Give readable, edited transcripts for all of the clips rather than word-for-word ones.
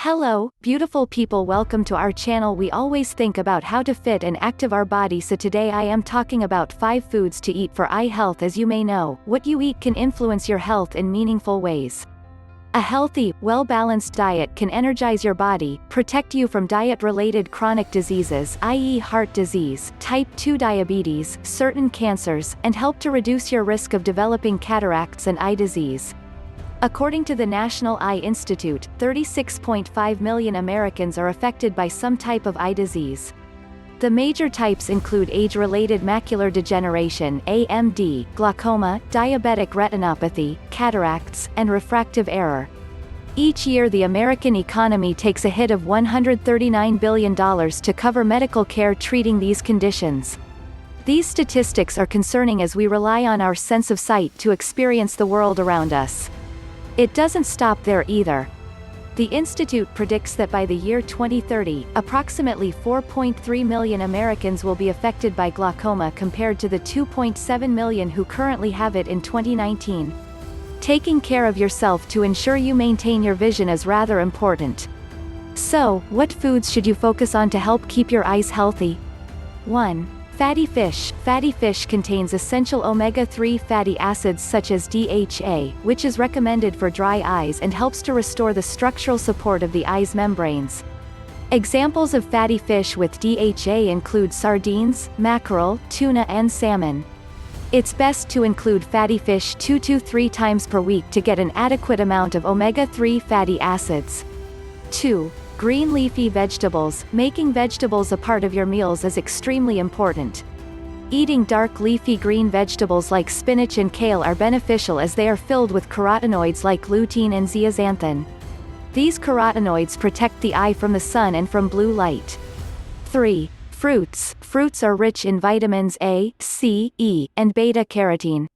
Hello, beautiful people, welcome to our channel. We always think about how to fit and active our body, so today I am talking about 5 foods to eat for eye health. As you may know, what you eat can influence your health in meaningful ways. A healthy, well-balanced diet can energize your body, protect you from diet-related chronic diseases, i.e. heart disease, type 2 diabetes, certain cancers, and help to reduce your risk of developing cataracts and eye disease. According to the National Eye Institute, 36.5 million Americans are affected by some type of eye disease. The major types include age-related macular degeneration (AMD), glaucoma, diabetic retinopathy, cataracts, and refractive error. Each year the American economy takes a hit of $139 billion to cover medical care treating these conditions. These statistics are concerning as we rely on our sense of sight to experience the world around us. It doesn't stop there either. The Institute predicts that by the year 2030, approximately 4.3 million Americans will be affected by glaucoma compared to the 2.7 million who currently have it in 2019. Taking care of yourself to ensure you maintain your vision is rather important. So, what foods should you focus on to help keep your eyes healthy? 1. Fatty fish. Fatty fish contains essential omega-3 fatty acids such as DHA, which is recommended for dry eyes and helps to restore the structural support of the eye's membranes. Examples of fatty fish with DHA include sardines, mackerel, tuna and salmon. It's best to include fatty fish 2 to 3 times per week to get an adequate amount of omega-3 fatty acids. 2. Green leafy vegetables. Making vegetables a part of your meals is extremely important. Eating dark leafy green vegetables like spinach and kale are beneficial as they are filled with carotenoids like lutein and zeaxanthin. These carotenoids protect the eye from the sun and from blue light. 3. Fruits. Fruits are rich in vitamins A, C, E, and beta-carotene.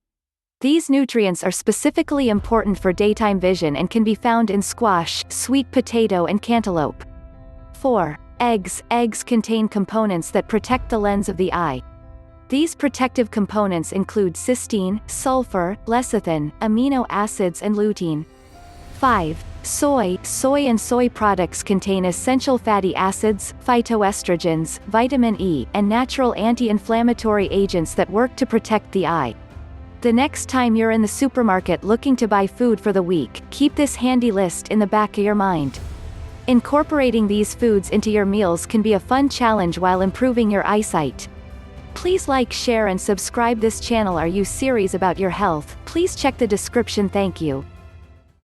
These nutrients are specifically important for daytime vision and can be found in squash, sweet potato and cantaloupe. 4. Eggs. Eggs contain components that protect the lens of the eye. These protective components include cysteine, sulfur, lecithin, amino acids and lutein. 5. Soy. Soy and soy products contain essential fatty acids, phytoestrogens, vitamin E, and natural anti-inflammatory agents that work to protect the eye. The next time you're in the supermarket looking to buy food for the week, keep this handy list in the back of your mind. Incorporating these foods into your meals can be a fun challenge while improving your eyesight. Please like, share and subscribe this channel. Are you serious about your health? Please check the description. Thank you.